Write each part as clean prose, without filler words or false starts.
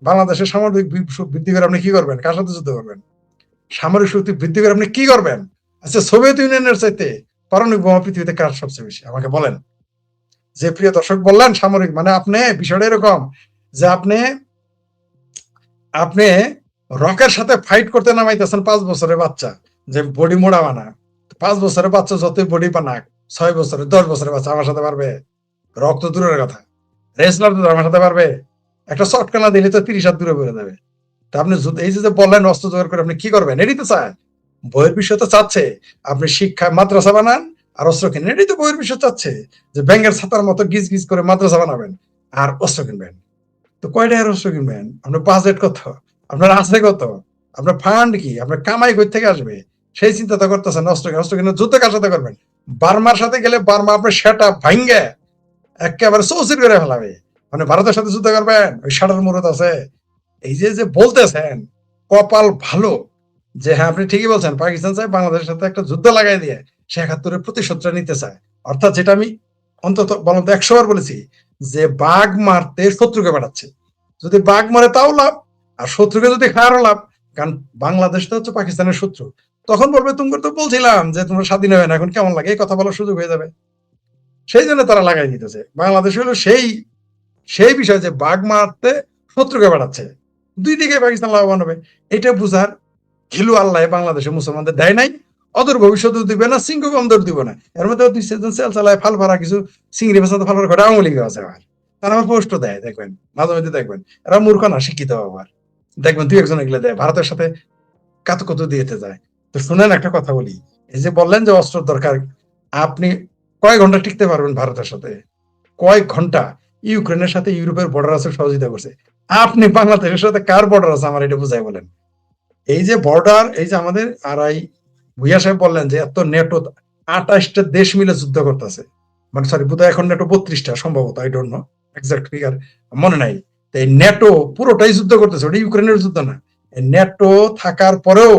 বাংলাদেশের সামরিক বৃদ্ধি করে আপনি কি করবেন? কার সাথে যুদ্ধ করবেন? সামরিক শক্তি বৃদ্ধি করে আপনি কি করবেন? আচ্ছা, সোভিয়েত ইউনিয়নের চাইতে পারমাণবিক বোমা পৃথিবীতে কার সবচেয়ে বেশি আমাকে বলেন। যে প্রিয় দর্শক বললেন সামরিক, মানে আপনি বিষয়টা এরকম যে আপনি আপনি রকের সাথে ফাইট করতে নামাইতেছেন 5 বছরের বাচ্চা, যে বডি মোড়া বানা। 5 বছরের বাচ্চা যতই বডি বানাক, 6 বছরের 10 বছরের বাচ্চা আমার সাথে পারবে? রক্ত দূরের কথা, রেসলার তো আমার সাথে পারবে? একটা চটকানা দিলে তো 30 হাত দূরে পড়ে যাবে। তা আপনি এই যে বললেন অস্ত্র জোগাড় করে আপনি কি করবেন, এটাই তো চায় বইয়ের বিষয়। তো চাচ্ছে আপনি শিক্ষা মাদ্রাসা বানান আর অস্ত্র কিনেন, এটাই তো বইয়ের বিষয় চাচ্ছে, যে ব্যাংকের ছাতার মতো গিজ গিজ করে মাদ্রাসা বানাবেন আর অস্ত্র কিনবেন। তো কয় টাকার অস্ত্র কিনবেন? আপনার বাজেট কত? আপনার আছে কত? আপনার ফান্ড কি? আপনার কামাই কই থেকে আসবে? সেই চিন্তা তো করতেছেন। অস্ত্র কিনে যুদ্ধ কার সাথে করবেন? বার্মার সাথে গেলে বার্মা আপনার সেটা ভাঙ্গে একেবারে চৌচির করে ফেলাবে। মানে ভারতের সাথে যুদ্ধ করবেন? ওই ষাটের মুরত আছে। এই যে যে বলতেছেন, কপাল ভালো যে হ্যাঁ আপনি ঠিকই বলছেন, পাকিস্তান চায় বাংলাদেশের সাথে একটা যুদ্ধ লাগাই দিয়ে সে 71-এর প্রতিশোধটা নিতে চায়। অর্থাৎ যেটা আমি অন্তত বলতে 100 বার বলেছি, যে বাঘ মারতে শত্রুকে পাঠাচ্ছে। যদি বাঘ মারে তাও লাভ, আর শত্রুকে যদি খাওয়ারও লাভ। কারণ বাংলাদেশ তো হচ্ছে পাকিস্তানের শত্রু। তখন বলবে তুমি তো বলছিলাম যে তোমরা স্বাধীন হবে না, এখন কেমন লাগে, এই কথা বলার সুযোগ হয়ে যাবে। সেই জন্য তারা লাগাই দিতেছে। বাংলাদেশ হলো সেই সেই বিষয় যে বাঘ মারতে শত্রুকে বাড়াচ্ছে, দুই দিকে পাকিস্তান লাভবান হবে। এটা বুঝার ঘিলু আল্লাহ বাংলাদেশে মুসলমানদের দেয় নাই, অদূর ভবিষ্যতেও দিবে না, সিংহ কমদর দিব না। এর মধ্যে দুই সেজন সেল চালায় ফাল ফারা কিছু চিংড়ি ভাষা ফাল ফারা করে আওয়ামী লীগ আছে আবার। তারা আমার পোস্ট দেয়, দেখবেন মাঝে মধ্যে দেখবেন। এরা মূর্খ না, শিক্ষিত আবার। দেখবেন দুই একজন এগুলো দেয়, ভারতের সাথে কাতুকুতু দিয়েতে যায়। তো শুনেন একটা কথা বলি, এই যে বললেন যে অস্ত্র দরকার, আপনি কয় ঘন্টা টিকতে পারবেন ভারতের সাথে? কয়েক ঘন্টা। ইউক্রেনের সাথে ইউরোপের বর্ডার আছে, সহযোগিতা করছে। আপনি বাংলাদেশের সাথে কার বর্ডার আছে আমার এটা বুঝাই বলেন। এই যে বর্ডার, এই যে আমাদের ভুইয়া সাহেব বললেন যে এত নেটো 28টা দেশ মিলে যুদ্ধ করতেছে। মানে সরি, বোধহয় এখন নেটো 32টা সম্ভবত, I don't know exact figure, মনে নাই। তো এই নেটো পুরোটাই যুদ্ধ করতেছে, ওটা ইউক্রেনের যুদ্ধ না। নেটো থাকার পরেও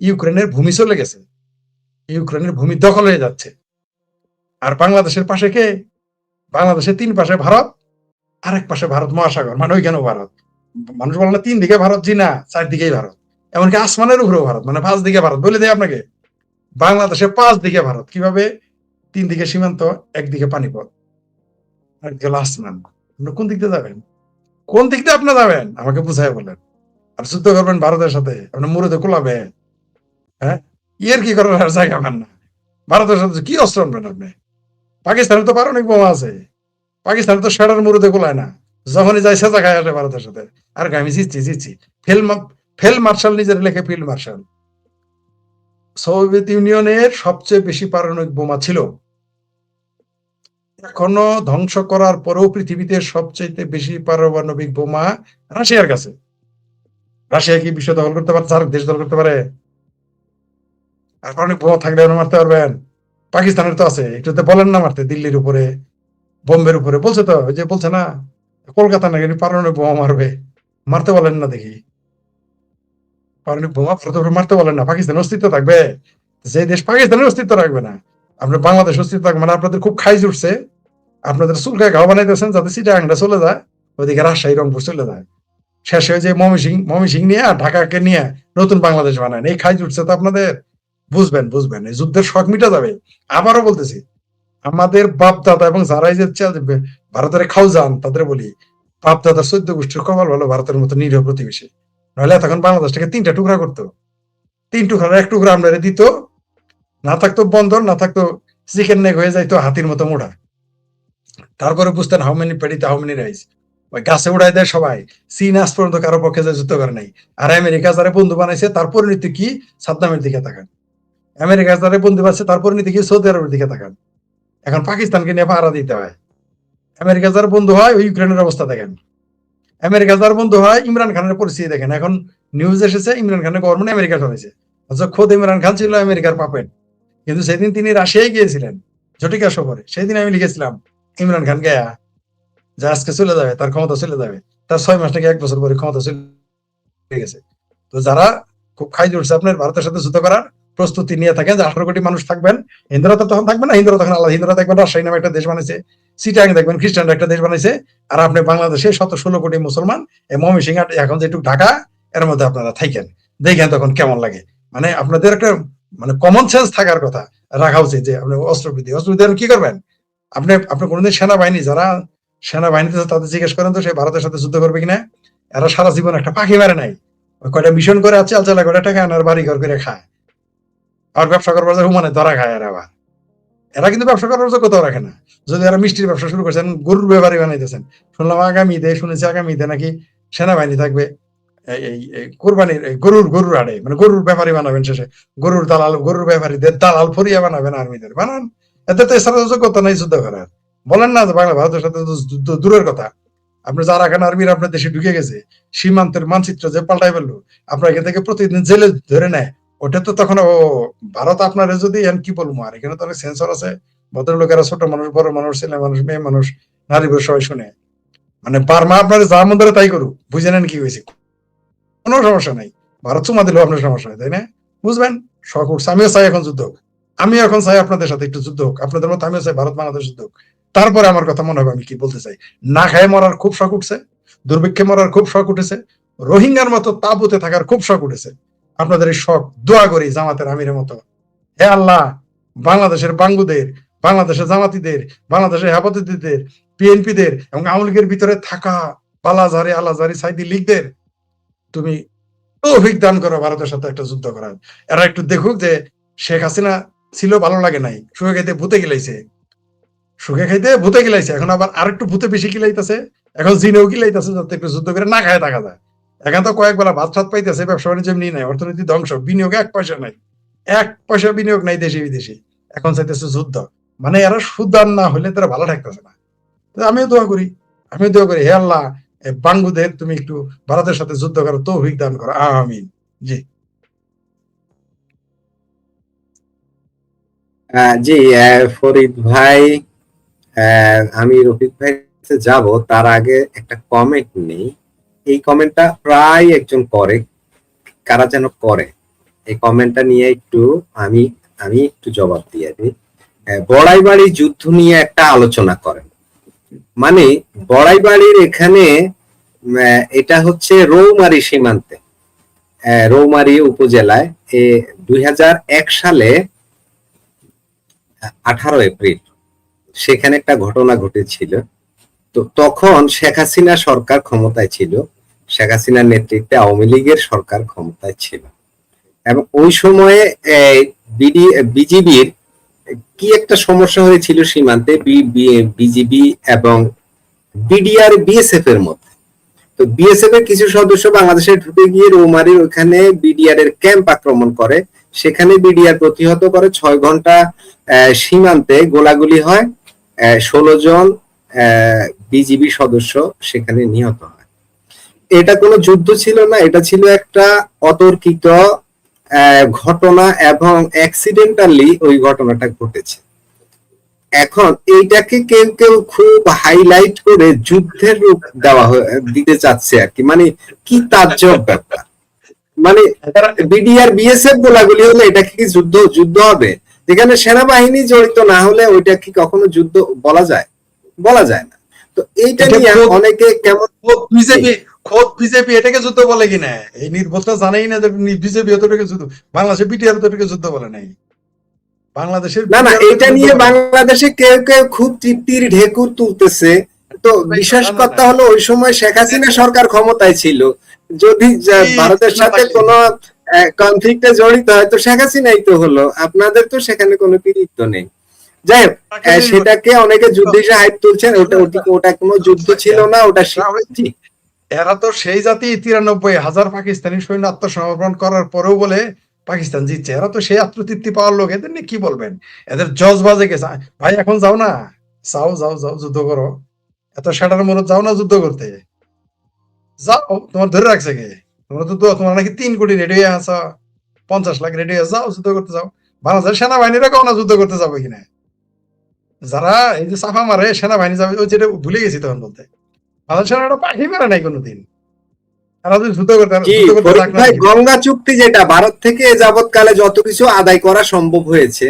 ইউক্রেনের ভূমি চলে গেছে, ইউক্রেনের ভূমি দখল হয়ে যাচ্ছে। আর বাংলাদেশের পাশে কে? বাংলাদেশের 3 পাশে ভারত, আরেক পাশে ভারত মহাসাগর, মানে ওইখানেও ভারত। মানুষ বলে না 3 দিকে ভারত, জি না, 4 দিকেই ভারত। এমনকি আসমানের উপরেও ভারত, মানে 5 দিকে ভারত বলে দেয় আপনাকে। বাংলাদেশে 5 দিকে ভারত কিভাবে? 3 দিকে সীমান্ত, একদিকে পানিপথ, একদিকে আসমান। আপনি কোন দিক দিয়ে যাবেন? কোন দিক দিয়ে আপনি যাবেন আমাকে বুঝাই বলেন। আর যুদ্ধ করবেন ভারতের সাথে, আপনি মুরুদে কুলাবে? হ্যাঁ, ইয়ের কি করার আর জায়গা পান না। ভারতের সাথে কি অস্ত্র আনবেন আপনি? পাকিস্তানের তো পারমাণবিক বোমা আছে। পাকিস্তান তো সেটার মুরুদে কুলায় না। যখনই যায় সেজা খায় আসে ভারতের সাথে। আর আমি জিতছি। ফিল্ড মার্শাল নিজের লেখে, ফিল্ড মার্শাল। সোভিয়েত ইউনিয়নের সবচেয়ে বেশি পারমাণবিক বোমা ছিল। এখনো ধ্বংস করার পরেও পৃথিবীতে সবচেয়ে বেশি পারমাণবিক বোমা রাশিয়ার কাছে। রাশিয়া কি বিশ্ব দখল করতে পারে? 4 দেশ দখল করতে পারে? আর পারমাণবিক বোমা থাকলে মারতে পারবেন? পাকিস্তানের তো আছে, একটু বলেন না মারতে, দিল্লির উপরে, বোম্বের উপরে বলছে তো, ওই যে বলছে না কলকাতা নাকি পারমাণবিক বোমা মারবে, মারতে বলেন না দেখি। পারমাণবিক বোমা ভারতের উপরে মারতে বলেন না, পাকিস্তানের অস্তিত্ব থাকবে? যে দেশ পাকিস্তানের অস্তিত্ব রাখবে না, আপনার বাংলাদেশ অস্তিত্ব থাকবে? মানে আপনাদের খুব খাইজ উঠছে, আপনাদের চুলকায় ঘাও বানাইতেছেন যাতে চিটাগাংটা চলে যায়, ওইদিকে রাজশাহী রংপুর চলে যায়, শেষে ওই যে ময়মনসিংহ নিয়ে ঢাকাকে নিয়ে নতুন বাংলাদেশ বানায়। এই খাইজ উঠছে তো আপনাদের। বুঝবেন এই যুদ্ধের শখ মিটা যাবে। আবারও বলতেছি, আমাদের বাপ দাদা এবং যারাই যে ভারতের খাও যান তাদের বলি, বাপ দাদার 14 গোষ্ঠীর কপাল ভালো ভারতের মতো নিরীহ প্রতিবেশী। নাহলে তখন বাংলাদেশটাকে 3টা টুকরা করতো। 3 টুকরার 1 টুকরা আমরা দিত, না থাকতো বন্দর, না থাকতো চিকেন নেক, হয়ে যাইতো হাতির মতো মোড়া। তারপরে বুঝতেন হাউ মেনি পেডিতে হাউ মেনি রাইস। ওই গাছে উড়াই দেয় সবাই। চীন আজ পর্যন্ত কারো পক্ষে যে যুদ্ধ করে নাই। আর আমেরিকা যারা বন্ধু বানাইছে তার পরিণতি কি? সাদ্দামের দিকে তাকান। আমেরিকা যারা বন্ধু বানাইছে তার পরিণতি কি? সৌদি আরবের দিকে তাকান। এখন পাকিস্তানকে নিয়ে পাহারা দিতে হয়। আমেরিকা যার বন্ধু হয় ওই ইউক্রেনের অবস্থা দেখেন। আমেরিকা যার বন্ধু হয় ইমরান খানের পরিস্থিতি দেখেন। এখন নিউজ এসেছে ইমরান খানের গভর্নমেন্ট আমেরিকা চলেছে, অথচ খোদ ইমরান খান ছিল আমেরিকার পাপেট। কিন্তু সেদিন তিনি রাশিয়ায় গিয়েছিলেন ঝটিকা সফরে, সেদিন আমি লিখেছিলাম ইমরান খান গেয়া যে আজকে চলে যাবে, তার ক্ষমতা চলে যাবে। তার 6 মাস থেকে 1 বছর পরে ক্ষমতা চলে গেছে। তো যারা খুব খাই উঠছে আপনার ভারতের সাথে যুদ্ধ করার প্রস্তুতি নিয়ে থাকেন, যে 18 কোটি মানুষ থাকবেন, হিন্দুরা তো তখন থাকবে না, হিন্দুরা তখন আলাদা, হিন্দুরা দেখবেন রাজশাহী নামে একটা দেশ বানিয়েছে, চিটাং দেখবেন খ্রিস্টানরা একটা দেশ বানাইছে, আর আপনি বাংলাদেশে 17-16 কোটি মুসলমান, এই ময়মনসিংহ এখন যেটুকু ঢাকা, এর মধ্যে আপনারা থাকেন, দেখেন তখন কেমন লাগে। মানে আপনাদের একটা মানে কমন সেন্স থাকার কথা রাখা উচিত যে আপনি অস্ত্রবিধি কি করবেন। আপনি আপনি কোনোদিন সেনাবাহিনী যারা সেনাবাহিনীতে তাদের জিজ্ঞেস করেন তো সে ভারতের সাথে যুদ্ধ করবে কিনা, এরা সারা জীবন একটা পাখি মারে নাই, কয়টা মিশন করে আছে, আলচালা কয়টা টাকা আনার বাড়ি ঘর করে খায়, আর ব্যবসা করবার হুমানে ধরা খায়। এরা কিন্তু ব্যবসা করার কোথাও রাখে না। যদি এরা মিষ্টির ব্যবসা শুরু করছেন, গরুর ব্যাপারী বানাইতেছেন, শুনলাম আগামী ঈদে, শুনেছি আগামী ঈদে নাকি সেনাবাহিনী থাকবে কোরবানির গরুর হাড়ে, মানে গরুর ব্যাপারী বানাবেন, শেষে গরুর দালাল, গরুর ব্যাপারীদের দালাল ফরিয়া বানাবেন, আর্মিদের বানান। এতে তো এছাড়া যোগ্যতা নাই যুদ্ধ করার। বলেন না যে বাংলা ভারতের সাথে যুদ্ধ দূরের কথা, আপনি যারা এখন আর্মির আপনার দেশে ঢুকে গেছে, সীমান্তের মানচিত্র যে পাল্টাই ফেললো, আপনার এখান থেকে প্রতিদিন জেলে ধরে নেয়, ওটা তো তখন ও ভারত আপনার যদি কি বলবো, আর এখানে তো অনেক সেন্সর আছে, ভদ্রলোকেরা, ছোট মানুষ, বড় মানুষ, ছেলে মানুষ, মেয়ে মানুষ, নারী পুরুষ সবাই শুনে। মানে বার্মা আপনার যা মন ধরে তাই করুক, বুঝে নেন কি হয়েছে, কোনো সমস্যা নাই। ভারত চুমা দিলেও আপনার সমস্যা নেই, তাই না? বুঝবেন, শখ উঠছে। আমিও চাই এখন যুদ্ধ হোক, আমিও এখন চাই আপনাদের সাথে একটু যুদ্ধ হোক, আপনাদের মতো আমিও চাই ভারত বাংলাদেশ যুদ্ধ হোক। তারপরে আমার কথা মনে হবে আমি কি বলতে চাই। না খায় মরার খুব শখ উঠছে, দুর্ভিক্ষে মরার খুব শখ উঠেছে, রোহিঙ্গার মতো তাঁবুতে থাকার খুব শখ উঠেছে। আপনাদের এই শখ দোয়া করি জামাতের আমিরের মতো, হে আল্লাহ, বাংলাদেশের বাঙ্গুদের, বাংলাদেশের জামাতিদের, বাংলাদেশের হেফাজতিদের, বিএনপিদের এবং আওয়ামী লীগের ভিতরে থাকা বালাজারি, আলাজারি, সাইদি লীগদের তুমি তৌফিক দান করো ভারতের সাথে একটা যুদ্ধ করার। এরা একটু দেখুক যে শেখ হাসিনা ছিল, ভালো লাগে নাই, সুখে খাইতে ভূতে গিলাইছে, সুখে খাইতে ভূতে গিলাইছে, এখন আবার আরেকটু ভূতে বেশি গিলাইতেছে, এখন জিনেও গিলাইতেছে, যাতে একটু যুদ্ধ করে না খায় থাকা যায়। এখন তো কয়েক বেলা ভাত সাত পাইতেছে, ব্যবসা বাণিজ্য এমনি নাই, অর্থনীতি ধ্বংস, বিনিয়োগে 1 পয়সা নাই, 1 পয়সা বিনিয়োগ নাই দেশে বিদেশে, এখন চাইতেছে যুদ্ধ। মানে এরা সুদান না হলে তারা ভালো থাকতেছে না। আমিও দোয়া করি, হে আল্লাহ, বাঙ্গুদের তুমি একটু ভারতের সাথে যুদ্ধ করো, তৌফিক দান করো, আমিন। জি জি ফরিদ ভাই, আমি রফিক ভাই যাব তার আগে একটা কমেন্ট নেই। এই কমেন্টটা প্রায় একজন করে, কারা যেন করে, এই কমেন্টটা নিয়ে একটু আমি আমি একটু জবাব দিয়ে দিই। বড়াইবাড়ি যুদ্ধ নিয়ে একটা আলোচনা করেন, মানে বড়াইবাড়ির এখানে এটা হচ্ছে রৌমারী সীমান্তে, রৌমারী উপজেলায় 2001 সালে 18 এপ্রিল সেখানে একটা ঘটনা ঘটেছিল। তো তখন শেখ হাসিনা সরকার ক্ষমতায় ছিল, শেখ হাসিনার নেতৃত্বে আওয়ামী লীগের সরকার ক্ষমতায় ছিল, এবং ওই সময়ে বিজিবির কি একটা সমস্যা হয়েছিল সীমান্তে, বিজিবি এবং বিডিআর বিএসএফ এর মধ্যে। তো বিএসএফ এর কিছু সদস্য বাংলাদেশে ঢুকে গিয়ে রৌমারীর ওখানে বিডিআর এর ক্যাম্প আক্রমণ করে, সেখানে বিডিআর প্রতিহত করে। 6 ঘন্টা সীমান্তে গোলাগুলি হয়, 16 জন বিজিবি সদস্য সেখানে নিহত হয়। এটা কোনো যুদ্ধ ছিল না, এটা ছিল একটা অতর্কিত ঘটনা এবং অ্যাক্সিডেন্টালি ওই ঘটনাটা ঘটেছে। এখন এইটাকে কেউ কেউ খুব হাইলাইট করে যুদ্ধের রূপ দিতে চাচ্ছে আর কি, মানে কি তাজ্জব ব্যাপার। মানে বিডিআর বিএসএফ গোলাগুলি হলে এটা কি যুদ্ধ হবে? যেখানে সেনাবাহিনী জড়িত না হলে ওইটা কি কখনো যুদ্ধ বলা যায়? বলা যায় না। তো এইটা নিয়ে অনেকে কেমন বিজেপি এটাকে যুদ্ধ বলে কিনা, এই নির্ভরতা জানেই না যে বিজেপি অতটাকে যুদ্ধ, বাংলাদেশে বিটিআর অতটাকে যুদ্ধ বলে নাই। বাংলাদেশের না, এটা নিয়ে বাংলাদেশে কেউ কেউ খুব তৃপ্তির ঢেকুর তুলতেছে। তো বিশেষ কথা হলো ওই সময় শেখ হাসিনা সরকার ক্ষমতায় ছিল, যদি ভারতের সাথে কোন কনফ্লিক্টে জড়িত হয় তো শেখ হাসিনাই তো হলো, আপনাদের তো সেখানে কোনো কৃতিত্ব নেই। যাই হোক, সেটাকে অনেকে যুদ্ধ হিসেবে হাইপ তুলছেন, ওটা কোনো যুদ্ধ ছিল না, ওটা এরা তো সেই জাতি, 93,000 পাকিস্তানি সৈন্য আত্মসমর্পণ করার পরেও বলে পাকিস্তান জিতছে। এরা তো সেই আত্মতৃপ্তি পাওয়ার লোক, এদের নিয়ে কি বলবেন, এদের জজ বাজে গেছে। ভাই এখন যাও না, যাও যাও যাও যুদ্ধ করো, এত সেটার মনে যাও না যুদ্ধ করতে, যাও, তোমার ধরে রাখছে কে? তোমার নাকি 3 কোটি রেডি হয়ে আসা, 50 লাখ রেডি হয়ে যাও, যুদ্ধ করতে যাও। বাংলাদেশের সেনাবাহিনীরা কেউ না যুদ্ধ করতে যাবে কিনা, যারা এই যে চাপা মারে সেনাবাহিনী যাবে, ওই যেটা ভুলে গেছি তখন বলতে, বাংলাদেশ সেনাটা পাখি মারে নাই কোনোদিন। গঙ্গা চুক্তি যেটা ভারত থেকে যাবৎকালে যত কিছু আদায় করা সম্ভব হয়েছে,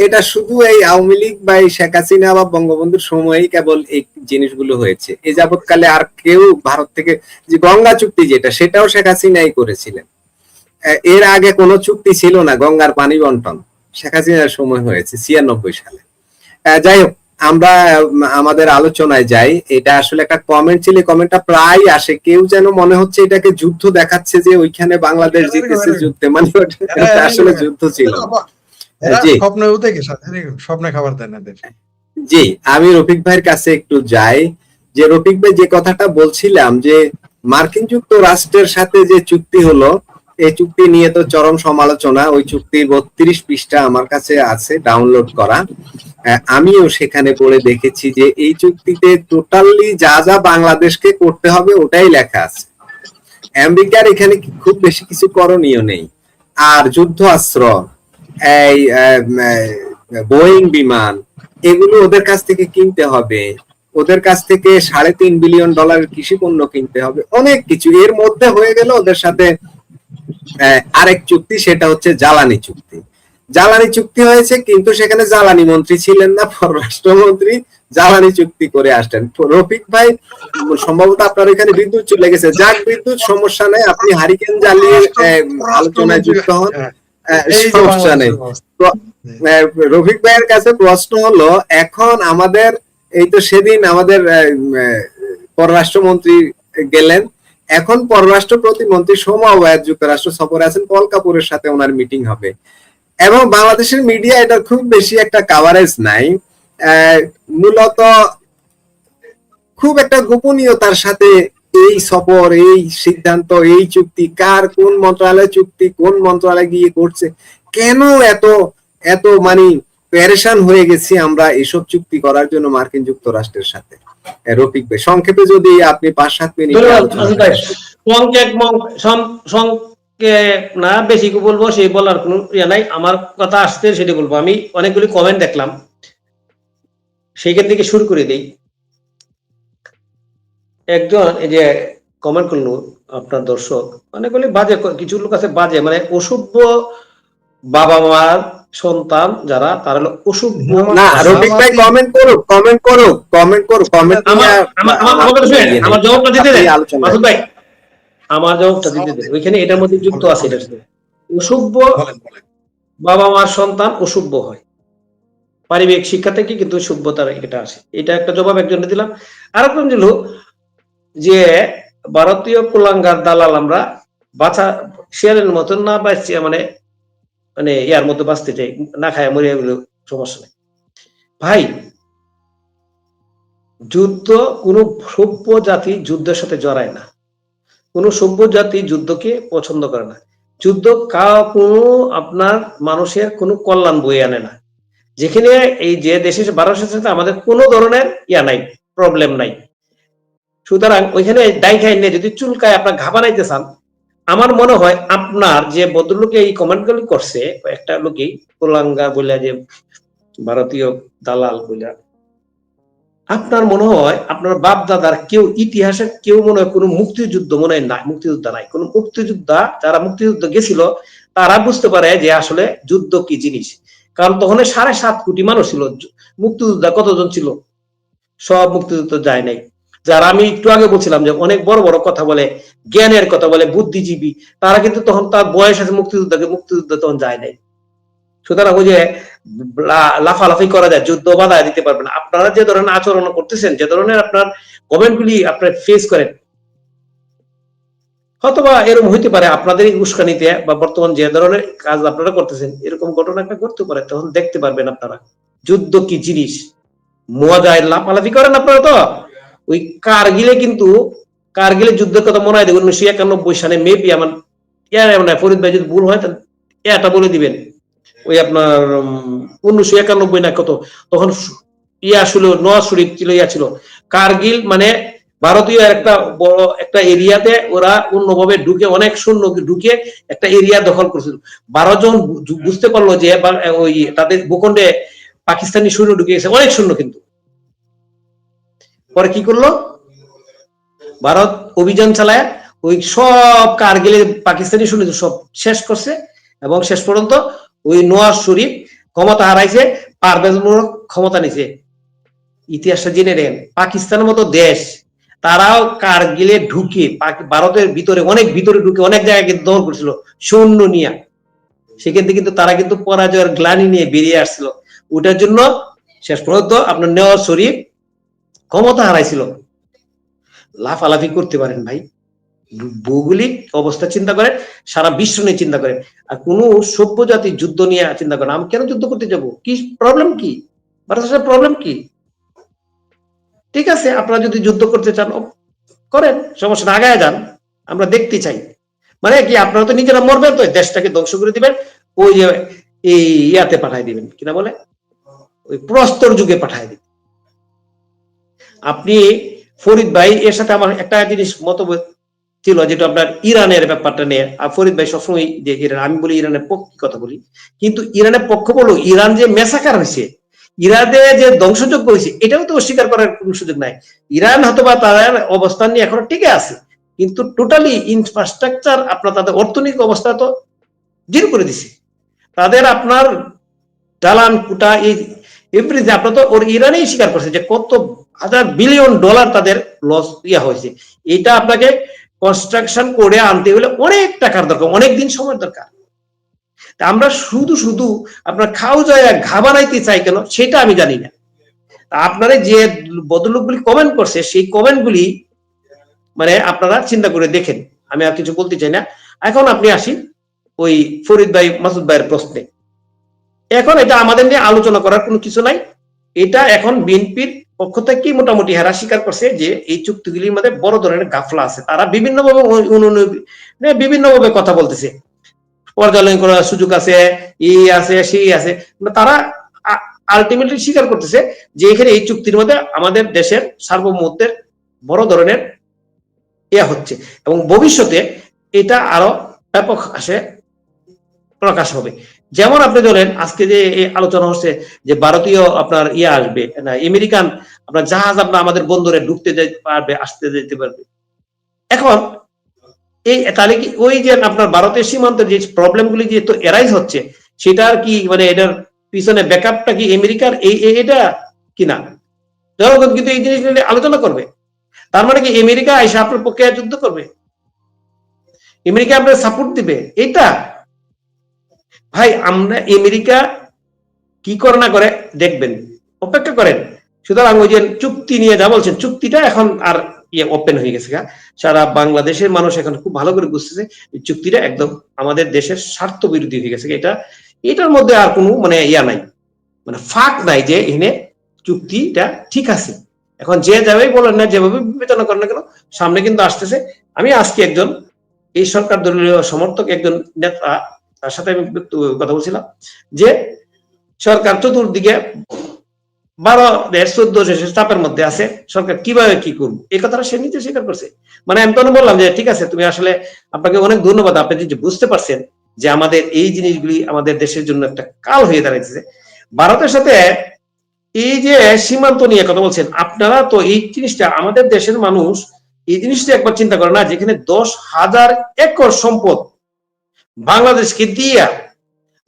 এটা শুধু এই আওয়ামী লীগ বা এই শেখ হাসিনা বা বঙ্গবন্ধুর সময়ই কেবল এই জিনিসগুলো হয়েছে। এই যাবৎকালে আর কেউ ভারত থেকে, যে গঙ্গা চুক্তি যেটা, সেটাও শেখ হাসিনাই করেছিলেন। এর আগে কোনো চুক্তি ছিল না গঙ্গার পানি বন্টন, শেখ হাসিনার সময় হয়েছে 96 সালে। যাই হোক, আমরা আমাদের আলোচনায় যাই। এটা আসলে একটা কমেন্ট ছিল, কমেন্টটা প্রায় আসে, কেউ যেন মনে হচ্ছে এটাকে যুদ্ধ দেখাচ্ছে যে ওইখানে বাংলাদেশ জিতেছে যুদ্ধে, মানে আসলে যুদ্ধ ছিল। জি স্বপ্নে খাবার দেন এদের। জি, আমি রফিক ভাইয়ের কাছে একটু যাই। যে রফিক ভাই যে কথাটা বলছিলাম যে মার্কিন যুক্তরাষ্ট্রের সাথে যে চুক্তি হলো, এই চুক্তি নিয়ে তো চরম সমালোচনা। ওই চুক্তির 32 পৃষ্ঠা আমার কাছে আছে ডাউনলোড করা। আমিও সেখানে পড়ে দেখেছি যে এই চুক্তিতে টোটালি যা যা বাংলাদেশকে করতে হবে ওটাই লেখা আছে। আমেরিকার এখানে খুব বেশি কিছু করণীয় নেই। আর যুদ্ধাস্ত্র, এই বোয়িং বিমান, এগুলো ওদের কাছ থেকে কিনতে হবে। ওদের কাছ থেকে $3.5 বিলিয়ন কৃষি পণ্য কিনতে হবে, অনেক কিছু। এর মধ্যে হয়ে গেল ওদের সাথে আরেক চুক্তি, সেটা হচ্ছে জ্বালানি চুক্তি। জ্বালানি চুক্তি হয়েছে, কিন্তু সেখানে জ্বালানি মন্ত্রী ছিলেন না, পররাষ্ট্রমন্ত্রী জ্বালানি চুক্তি করে আসলেন। রফিক ভাই, সম্ভবত আপনার এখানে বিদ্যুৎ চলে গেছে। যাক, বিদ্যুৎ সমস্যা নেই, আপনি হারিকেন জ্বালিয়ে আলোচনায় যুক্ত হন, সমস্যা নেই। রফিক ভাইয়ের কাছে প্রশ্ন হলো, এখন আমাদের এই তো সেদিন আমাদের পররাষ্ট্রমন্ত্রী গেলেন, এখন পররাষ্ট্র প্রতিমন্ত্রী সোমা ওয়াজ যুক্তরাষ্ট্র সফরে আছেন, পল কাপুরের সাথে ওনার মিটিং হবে। এবং বাংলাদেশের মিডিয়া এটা খুব বেশি একটা কাভারেজ নাই, মূলত খুব একটা গোপনীয়তার সাথে এই সফর, এই সিদ্ধান্ত, এই চুক্তি কার, কোন মন্ত্রণালয় চুক্তি, কোন মন্ত্রণালয় গিয়ে করছে, কেন এত এত মানে প্যারেশান হয়ে গেছি আমরা এসব চুক্তি করার জন্য মার্কিন যুক্তরাষ্ট্রের সাথে। রফিক ভাই, সংক্ষেপে যদি আপনি 5-7 মিনিট না বেশি বলবো, সেই বলার কোনো ইয়ে নাই। আমার কথা আসতে সেটা বলবো। আমি অনেকগুলি কমেন্ট দেখলাম, সেইখান থেকে শুরু করে দেই। একজন এই যে কমেন্ট করলো আপনার দর্শক, অনেকগুলি বাজে, কিছু লোক আছে বাজে, মানে অসভ্য বাবা মার সন্তান যারা, তারা হলো অসভ্য। না, রফিক ভাই কমেন্ট করুক, কমেন্ট করুক, কমেন্ট করুক, কমেন্ট আমার জবাবটা দিতে দেন মাসুদ ভাই, আমার জবাবটা দিতে দেন। ওইখানে এটার মধ্যে যুক্ত আছে, এটা অসভ্য বাবা মার সন্তান অসভ্য হয়, পারিবারিক শিক্ষা থেকে কিন্তু সভ্যতার এটা আসে। এটা একটা জবাব একজনে দিলাম। আর একজন দিল যে ভারতীয় কুলাঙ্গার দালাল আমরা বাঁচা শেয়ারের মতন না বাঁচছে, মানে মানে ইয়ার মধ্যে বাঁচতে চাই, না খায় মরিয়া গেলেও সমস্যা নেই। ভাই, যুদ্ধ কোন সভ্য জাতি যুদ্ধের সাথে জড়ায় না, কোন সভ্য জাতি যুদ্ধকে পছন্দ করে না। যুদ্ধ কোনো আপনার মানুষের কোনো কল্যাণ বয়ে আনে না। যেখানে এই যে দেশের মানুষের সাথে আমাদের কোনো ধরনের ইয়া নাই, প্রবলেম নাই, সুতরাং ওইখানে ডাই খাই নিয়ে যদি চুলকায় আপনার ঘা বানাইতে চান, আমার মনে হয় আপনার যে ভদ্রলোকে এই কমেন্ট গুলি করছে, একটা লোকই কোলাঙ্গা বলে, যে ভারতীয় দালাল বলে, আপনার মনে হয় আপনার বাপ দাদার কেউ, ইতিহাসের কেউ মনে হয় কোনো মুক্তিযুদ্ধ মনে হয় নাই, মুক্তিযোদ্ধা নাই। কোন মুক্তিযোদ্ধা, যারা মুক্তিযুদ্ধ গেছিল তারা বুঝতে পারে যে আসলে যুদ্ধ কি জিনিস। কারণ তখন 7.5 কোটি মানুষ ছিল, মুক্তিযোদ্ধা কতজন ছিল? সব মুক্তিযুদ্ধ যায় নাই। যারা আমি একটু আগে বলছিলাম যে অনেক বড় বড় কথা বলে, জ্ঞানের কথা বলে, বুদ্ধিজীবী, তারা কিন্তু তখন তার বয়স আছে, মুক্তিযুদ্ধ তখন যায় নাই। সুতরাং ওই যে লাফালাফি করা যায়, যুদ্ধ বাধা দিতে পারবেন। আপনারা যে ধরনের আচরণ করতেছেন, যে ধরনের আপনার কমেন্ট গুলি আপনার ফেস করেন, হয়তোবা এরকম হইতে পারে আপনাদের উস্কানিতে বা বর্তমান যে ধরনের কাজ আপনারা করতেছেন, এরকম ঘটনা একটা ঘটতে পারে। তখন দেখতে পারবেন আপনারা যুদ্ধ কি জিনিস। মজায় লাফালাফি করেন আপনারা, তো ওই কারগিলে, কিন্তু কারগিলের যুদ্ধের কথা মনে হয় 1991 সালে, মেবি আমার ফরিদ ভাই যদি ভুল হয় এটা বলে দিবেন। ওই আপনার 1991 না কত, তখন ইয়া ছিল, নওয়াজ শরীফ ছিল, ইয়া ছিল কারগিল, মানে ভারতীয় একটা বড় একটা এরিয়াতে ওরা অন্যভাবে ঢুকে, অনেক সৈন্য ঢুকে একটা এরিয়া দখল করেছিল। 12 জন বুঝতে পারলো যে ওই তাদের ভূখণ্ডে পাকিস্তানি সৈন্য ঢুকে গেছে, অনেক সৈন্য। কিন্তু পরে কি করলো ভারত? অভিযান চালায় ওই সব কারগিলের পাকিস্তানি সৈন্য সব শেষ করছে, এবং শেষ পর্যন্ত ওই নওয়াজ শরীফ ক্ষমতা হারাইছে, পারভেজ মুশারফ ক্ষমতা নিছে। ইতিহাসটা জেনে নেন, পাকিস্তানের মতো দেশ তারাও কারগিলে ঢুকে ভারতের ভিতরে অনেক ভিতরে ঢুকে অনেক জায়গায় কিন্তু দখল করছিল সৈন্য নিয়ে, সেখান থেকে কিন্তু তারা কিন্তু পরাজয়ের গ্লানি নিয়ে বেরিয়ে আসছিল। ওটার জন্য শেষ পর্যন্ত আপনার নেওয়াজ শরীফ ক্ষমতা হারাইছিল। লাফালাফি করতে পারেন ভাই, ভৌগোলিক অবস্থা চিন্তা করেন, সারা বিশ্ব নিয়ে চিন্তা করেন, আর কোন সভ্য জাতির যুদ্ধ নিয়ে চিন্তা করেন। আমি কেন যুদ্ধ করতে যাব? কি প্রবলেম? কি ভারতের প্রবলেম কি? ঠিক আছে, আপনারা যদি যুদ্ধ করতে চান করেন, সমস্যা না, আগায় যান, আমরা দেখতে চাই। মানে কি, আপনারা তো নিজেরা মরবেন, তো দেশটাকে ধ্বংস করে দিবেন, ওই যে এই ইয়াতে পাঠাই দিবেন, কিনা বলে ওই প্রস্তর যুগে পাঠাই দিবেন। আপনি ফরিদ ভাই এর সাথে আমার একটা জিনিস মতভেদ ছিল, যেটা আপনার ইরানের ব্যাপারটা নিয়ে। আর ফরিদ ভাই সবসময় যে ইরান, আমি বলি ইরানের পক্ষে কথা বলি, কিন্তু ইরানের পক্ষ বলো, ইরান যে মেসাকার হয়েছে, ইরানে যে ধ্বংসযোগ্য হয়েছে, এটাও তো অস্বীকার করার কোনো সুযোগ নাই। ইরান হয়তো বা তাদের অবস্থান নিয়ে এখনো টিকে আছে, কিন্তু টোটালি ইনফ্রাস্ট্রাকচার আপনার তাদের অর্থনৈতিক অবস্থা তো জিরো করে দিছে। তাদের আপনার দালান কুটা এই এভরিথিং আপনার তো ওর ইরানেই স্বীকার করছে যে কত হাজার বিলিয়ন ডলার তাদের লস ইয়া হয়েছে। এটা আপনাকে কনস্ট্রাকশন করে আনতে হলে অনেক টাকার দরকার, অনেক দিন সময় দরকার। আমরা শুধু শুধু আপনার খাও যায় ঘা বানাইতে চাই কেন, সেটা আমি জানি না। আপনারা যে বদলোকগুলি কমেন্ট করছে, সেই কমেন্টগুলি মানে আপনারা চিন্তা করে দেখেন, আমি আর কিছু বলতে চাই না। এখন আপনি আসি ওই ফরিদ ভাই মাসুদ ভাইয়ের প্রশ্নে। এখন এটা আমাদের নিয়ে আলোচনা করার কোনো কিছু নাই। এটা এখন বিএনপির পক্ষ থেকে মোটামুটি হারা স্বীকার করছে যে এই চুক্তিগুলির মধ্যে বড় ধরনের গাফলা আছে। তারা বিভিন্নভাবে কথা বলতেছে, পর্যালোচনা করার সুযোগ আছে, এই আছে সেই আছে। তারা আলটিমেটলি স্বীকার করতেছে যে এখানে এই চুক্তির মধ্যে আমাদের দেশের সার্বভৌমত্বের বড় ধরনের ইয়া হচ্ছে, এবং ভবিষ্যতে এটা আরো ব্যাপক আসে প্রকাশ হবে। যেমন আপনি ধরেন আজকে যে আলোচনা হচ্ছে যে ভারতীয় আপনার ইয়ে আসবে না, আমেরিকান আপনার জাহাজ আপনার আমাদের বন্দরে ঢুকতে যেতে পারবে, আসতে যেতে পারবে। এখন এই তাহলে কি ওই যে আপনার ভারতের সীমান্তের যে প্রবলেমগুলি যে তো এরাইজ হচ্ছে, সেটার কি মানে এটার পিছনে ব্যাকআপটা কি আমেরিকার এটা কিনা? জনগণ কিন্তু এই জিনিসগুলি আলোচনা করবে। তার মানে কি আমেরিকা এসে আপনার পক্ষে যুদ্ধ করবে? আমেরিকা আপনার সাপোর্ট দিবে? এটা ভাই, আমরা আমেরিকা কি করে না করে দেখবেন, অপেক্ষা করেন। সুতরাং ওই যে চুক্তি নিয়ে যা বলছেন, চুক্তিটা এখন আর ইয়ে ওপেন হয়ে গেছে। সারা বাংলাদেশের মানুষ এখন খুব ভালো করে বুঝতেছে চুক্তিটা একদম আমাদের দেশের স্বার্থ বিরোধী হয়ে গেছে। এটার মধ্যে আর কোনো মানে ইয়া নাই, মানে ফাঁক নাই যে এখানে চুক্তিটা ঠিক আছে। এখন যে যাবেই বলেন না, যেভাবে বিবেচনা করেন না কেন, সামনে কিন্তু আসতেছে। আমি আজকে একজন এই সরকার দলীয় সমর্থক একজন নেতা, তার সাথে আমি কথা বলছিলাম যে সরকার চতুর্দিকে 12 দেশ 14 দেশের চাপের মধ্যে আছে, সরকার কিভাবে কি করবো, এই কথাটা সে নিজে স্বীকার করছে। মানে আমি তখন বললাম যে ঠিক আছে, তুমি আসলে আপনাকে অনেক ধন্যবাদ, আপনি যে বুঝতে পারছেন যে আমাদের এই জিনিসগুলি আমাদের দেশের জন্য একটা কাল হয়ে দাঁড়াইছে। ভারতের সাথে এই যে সীমান্ত নিয়ে কথা বলছেন আপনারা, তো এই জিনিসটা আমাদের দেশের মানুষ এই জিনিসটা একবার চিন্তা করে না, যেখানে 10,000 একর সম্পদ বাংলাদেশকে দিয়া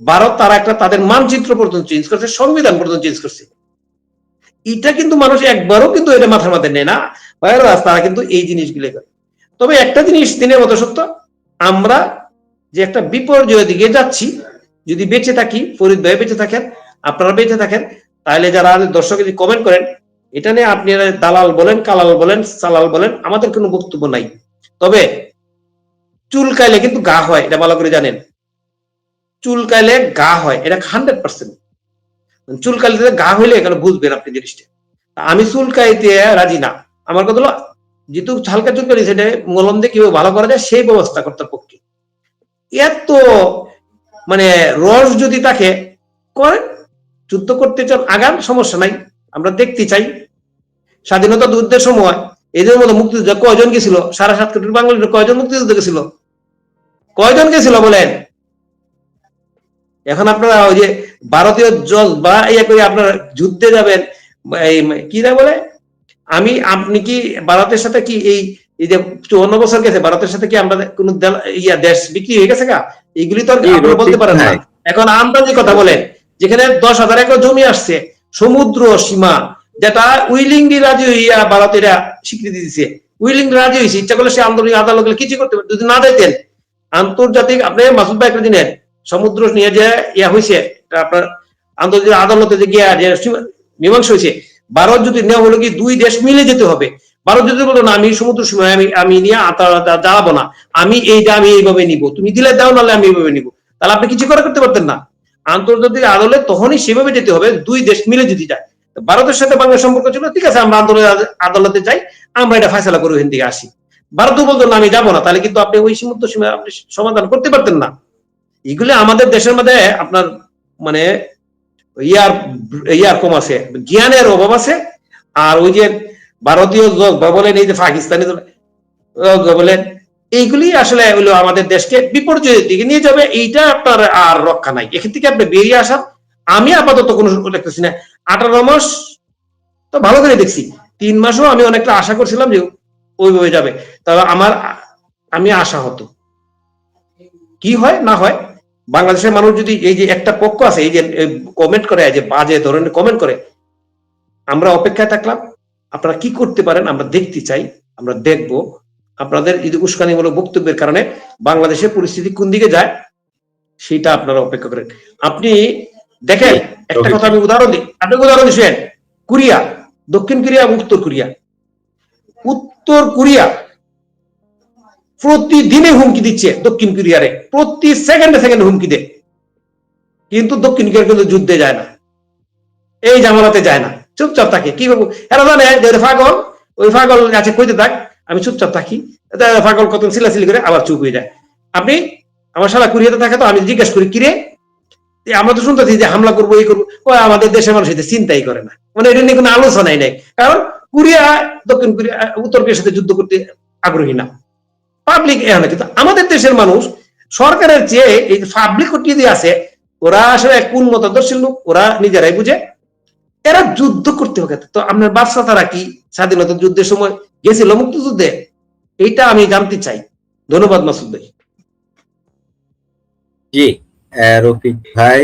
ভারত তারা একটা তাদের মানচিত্র পর্যন্ত চেঞ্জ করছে, সংবিধান পর্যন্ত চেঞ্জ করছে। এটা কিন্তু মানুষ একবারও কিন্তু এটা মাথার মধ্যে নেয় না, তারা কিন্তু এই জিনিসগুলো করে। তবে একটা জিনিস দিনের মতো সত্য, আমরা যে একটা বিপর্যয়ের দিকে যাচ্ছি, যদি বেঁচে থাকি, ফরিদ ভাই বেঁচে থাকেন, আপনারা বেঁচে থাকেন, তাহলে যারা দর্শক যদি কমেন্ট করেন, এটা নিয়ে আপনি দালাল বলেন, কালাল বলেন, সালাল বলেন, আমাদের কোনো বক্তব্য নাই। তবে চুলকাইলে কিন্তু গা হয়, এটা ভালো করে জানেন। চুলকাইলে গা হয়, এটা 100%। চুলকাইলে গা হইলে এখানে বুঝবেন আপনি জিনিসটা। আমি চুলকাইতে রাজি না। আমার কথা হলো যেহেতু হালকা চুলকানি, সেটা মলম দিয়ে কিভাবে ভালো করা যায় সেই ব্যবস্থা করতে পক্ষে। এত মানে রস যদি তাকে করেন, যুদ্ধ করতে চান আগান, সমস্যা নাই, আমরা দেখতে চাই। স্বাধীনতা যুদ্ধের সময় এদের মতো মুক্তিযোদ্ধা কয়জন গেছিল? 7.5 কোটি বাঙালির কয়জন মুক্তিযুদ্ধ গেছিল? কয়জন গেছিল বলেন? এখন আপনারা ওই যে ভারতীয় জল বা ইয়ে করে আপনারা যুদ্ধে যাবেন, কি না বলে, আপনি কি ভারতের সাথে কি এই যে 54 বছর গেছে, ভারতের সাথে কি আমরা কোন দেশ বিক্রি হয়ে গেছে গা? এইগুলি তো আপনারা বলতে পারেন না। এখন আন্দাজি কথা বলেন, যেখানে 10,000 একর জমি আসছে, সমুদ্র সীমা, যেটা উইলিংলি রাজি হইয়া ভারতীয়রা স্বীকৃতি দিচ্ছে, উইলিংলি রাজি হয়েছে, ইচ্ছা করলে সে আন্তর্জাতিক আদালত কিছু করতে পারে। যদি না দিতেন আন্তর্জাতিক, আপনি মাসুদ ভাই একটা দিনের সমুদ্র নিয়ে যে ইয়া হয়েছে আপনার আন্তর্জাতিক আদালতে যে গিয়া যে মীমাংসা হয়েছে, ভারত যদি নেওয়া হলো কি 2 দেশ মিলে যেতে হবে। ভারত যদি বলো না আমি সমুদ্র সীমায় আমি নিয়ে দাঁড়াবো না, আমি এইভাবে নিব, তুমি দিলে দাও, নাহলে আমি এইভাবে নিব, তাহলে আপনি কিছু করতে পারতেন না। আন্তর্জাতিক আদালত তখনই সেভাবে যেতে হবে 2 দেশ মিলে যদি যায়। ভারতের সাথে বাংলাদেশ সম্পর্ক ছিল, ঠিক আছে আমরা আন্তর্জাতিক আদালতে যাই, আমরা এটা ফয়সালা করে ওখান থেকে আসি। ভারত বলতো না আমি যাবো না, তাহলে কিন্তু আপনি ওই সমুদ্র সীমা আপনি সমাধান করতে পারতেন না। এগুলি আমাদের দেশের মধ্যে আপনার মানে ইয়ার কম আছে, জ্ঞানের অভাব আছে। আর ওই যে ভারতীয় বলেন, এই যে পাকিস্তানি বলেন, এইগুলি আসলে হলো আমাদের দেশকে বিপর্যয়ের দিকে নিয়ে যাবে। এইটা আপনার আর রক্ষা নাই, এখান থেকে আপনি বেরিয়ে আসার আমি আপাতত কোনো দেখতেছি না। 18 মাস তো ভালো করে দেখছি, 3 মাসও আমি অনেকটা আশা করছিলাম যে ওইভাবে যাবে, তবে আমি আশা হতো কি হয় না হয়। বাংলাদেশের মানুষ যদি এই যে একটা পক্ষ আছে এই যে কমেন্ট করে, যে বাজে ধরনের কমেন্ট করে, আমরা অপেক্ষায় থাকলাম আপনারা কি করতে পারেন, আমরা দেখতে চাই, আমরা দেখব। আপনাদের এই উস্কানিমূলক বক্তব্যের কারণে বাংলাদেশের পরিস্থিতি কোন দিকে যায় সেটা আপনারা অপেক্ষা করেন। আপনি দেখেন, একটা কথা আমি উদাহরণ দিই, আপনি উদাহরণ দিচ্ছেন কোরিয়া, দক্ষিণ কোরিয়া এবং উত্তর কোরিয়া। উত্তর কোরিয়া প্রতিদিনে হুমকি দিচ্ছে দক্ষিণ কোরিয়ারে, প্রতি সেকেন্ডে হুমকি দেয়, কিন্তু দক্ষিণ কোরিয়া কিন্তু যুদ্ধে যায় না, এই জামালাতে যায় না, চুপচাপ থাকে। কি করবো, এরা জানে যে পাগল, ওই পাগল আছে কইতে থাক, আমি চুপচাপ থাকি, পাগল কত সিলাসিলি করে আবার চুপ হয়ে যায়। আপনি আমার শালা কোরিয়াতে থাকে, তো আমি জিজ্ঞেস করি কিরে, আমরা তো শুনতেছি যে হামলা করবো, এই করবো, আমাদের দেশের মানুষ এটা চিন্তাই করে না, মানে এটা নিয়ে কোনো আলোচনাই নেই। কারণ কোরিয়া দক্ষিণ কোরিয়া উত্তর কোরিয়ার সাথে যুদ্ধ করতে আগ্রহী না, পাবলিক এখানে। কিন্তু আমাদের দেশের মানুষ সরকারের চেয়ে এই পাবলিক দিয়ে আছে, ওরা আসলে কোন মতাদর্শের লোক ওরা নিজেরাই বুঝে, এরা যুদ্ধ করতে হবে। তো আপনার বাদশা তারা কি স্বাধীনতা যুদ্ধের সময় গেছিল মুক্তিযুদ্ধে? এইটা আমি জানতে চাই। ধন্যবাদ মাসুদ ভাই। জি, রফিক ভাই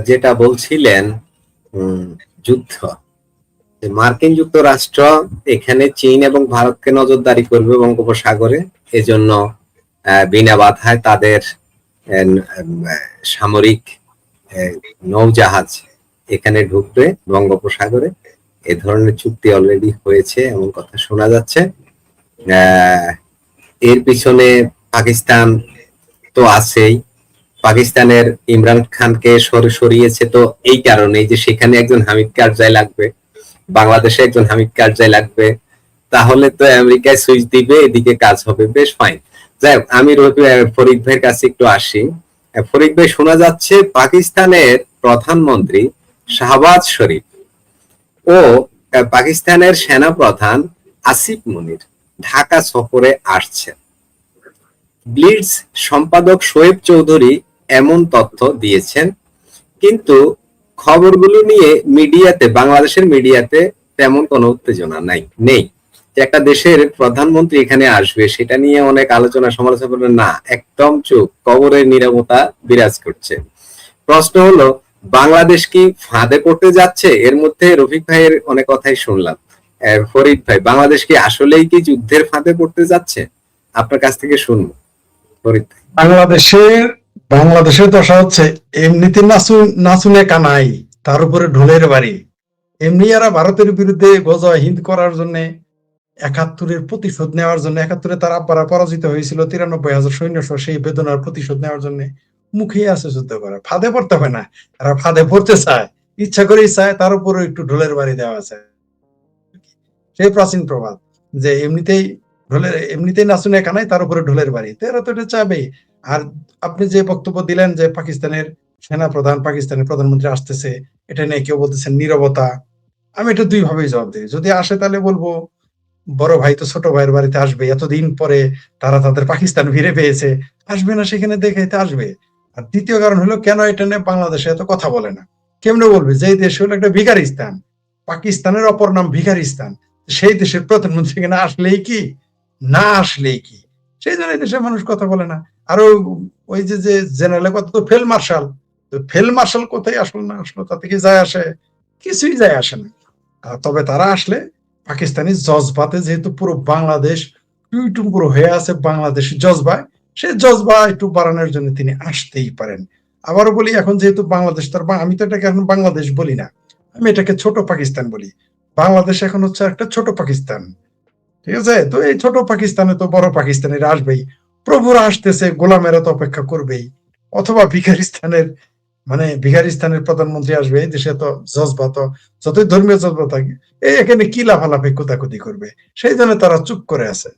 যেটা বলছিলেন, যুদ্ধ, মার্কিন যুক্তরাষ্ট্র এখানে চীন এবং ভারতকে নজরদারি করবে বঙ্গোপসাগরে, এজন্য বিনা বাধায় তাদের সামরিক নৌজাহাজ এখানে ঢুকবে বঙ্গোপসাগরে। এ ধরনের চুক্তি অলরেডি হয়েছে এমন কথা শোনা যাচ্ছে। এর পিছনে পাকিস্তান তো আছেই, পাকিস্তানের ইমরান খানকে সরিয়েছে তো এই কারণে যে সেখানে একজন হামিদ কারজাই লাগবে, বাংলাদেশে একজন হামিদ কারজাই লাগবে, তাহলে তো আমেরিকায় সুইচ দিবে, এদিকে কাজ হবে, বেশ ফাইন। যাই হোক, আমি ফরিদ ভাইয়ের কাছে একটু আসি। ফরিদ ভাই, শোনা যাচ্ছে পাকিস্তানের প্রধানমন্ত্রী শাহবাজ শরীফ ও পাকিস্তানের সেনা প্রধান আসিফ মুনির ঢাকা সফরে আসছে। ব্লিটজ সম্পাদক শোয়েব চৌধুরী এমন তথ্য দিয়েছেন, কিন্তু খবরগুলো নিয়ে মিডিয়াতে, বাংলাদেশের মিডিয়াতে তেমন কোনো উত্তেজনা নেই। একটা দেশের প্রধানমন্ত্রী এখানে আসবে সেটা নিয়ে অনেক আলোচনা সমালোচনা না, একদম চুপ, কবরের নীরবতা বিরাজ করছে। প্রশ্ন হলো, বাংলাদেশ কি ফাঁদে পড়তে যাচ্ছে? এর মধ্যে রফিক ভাইয়ের অনেক কথাই শুনলাম। ফরিদ ভাই, বাংলাদেশ কি আসলেই কি যুদ্ধের ফাঁদে পড়তে যাচ্ছে? আপনার কাছ থেকে শুনবো ফরিদ ভাই। বাংলাদেশের দশা হচ্ছে এমনিতে নাচুনে কানাই, তার উপরে ঢোলের বাড়ি। এমনি এরা ভারতের বিরুদ্ধে গজয় হিন্দ করার জন্য, 71-এর প্রতিশোধ নেওয়ার জন্য, 71-এ তার আব্বারা পরাজিত হয়েছিল, 93,000 সৈন্য সহ সেই বেদনার প্রতিশোধ নেওয়ার জন্য মুখে আছে যুদ্ধ করা। ফাঁদে পড়তে হয় না, তারা ফাঁদে পড়তে চায়, ইচ্ছা করেই চায়, তার উপরে একটু ঢোলের বাড়ি দেওয়া আছে। সেই প্রাচীন প্রবাদ যে এমনিতেই নাচুনে কানাই, তার উপরে ঢোলের বাড়ি, তো এরা তো এটা চাবেই। আর আপনি যে বক্তব্য দিলেন যে পাকিস্তানের সেনা প্রধান, পাকিস্তানের প্রধানমন্ত্রী আসতেছে, এটা নিয়ে কেউ বলতেছেন নীরবতা, আমি এটা 2 ভাবেই জবাব দিই। যদি আসে তাহলে বলবো বড় ভাই তো ছোট ভাইয়ের বাড়িতে আসবে, এতদিন পরে তারা তাদের পাকিস্তান ফিরে পেয়েছে, আসবে না সেখানে দেখাইতে আসবে। আর দ্বিতীয় কারণ হলো, কেন এটা নিয়ে বাংলাদেশে এত কথা বলে না? কেমনে বলবে? যে দেশ হলো একটা ভিখারিস্তান, পাকিস্তানের অপর নাম ভিখারিস্তান, সেই দেশের প্রধানমন্ত্রী এখানে আসলেই কি, না আসলেই কি? সেই জন্য দেশের মানুষ কথা বলে না। আরো ওই যে জেনারেলের কথা তো ফিল্ড মার্শাল, তো ফিল্ড মার্শাল কোথায় আসলো না আসলো তাতে কি যায় আসে? কিছুই যায় আসে না। তবে তারা আসলে পাকিস্তানি জজবাতে যেহেতু পুরো বাংলাদেশ টুইটুম্পুরো হয়ে আছে বাংলাদেশি জজবায়, সেই জজবা একটু বাড়ানোর জন্য তিনি আসতেই পারেন। আবারও বলি, এখন যেহেতু বাংলাদেশ তার আমি তো এটাকে এখন বাংলাদেশ বলি না, আমি এটাকে ছোট পাকিস্তান বলি। বাংলাদেশ এখন হচ্ছে একটা ছোট পাকিস্তান, ঠিক আছে? তো এই ছোট পাকিস্তানে তো বড় পাকিস্তানিরা আসবেই, প্রভুরা আসতেছে, গোলামেরা তো অপেক্ষা করবেই, অথবা ভিখারিস্তানের প্রধানমন্ত্রী আসবে। এই দেশে তো জজবা তো যতই ধর্মীয় জজবা থাকে, এখানে কি লাফালাফি কোদাকুদি করবে, সেই জন্য তারা চুপ করে আছে।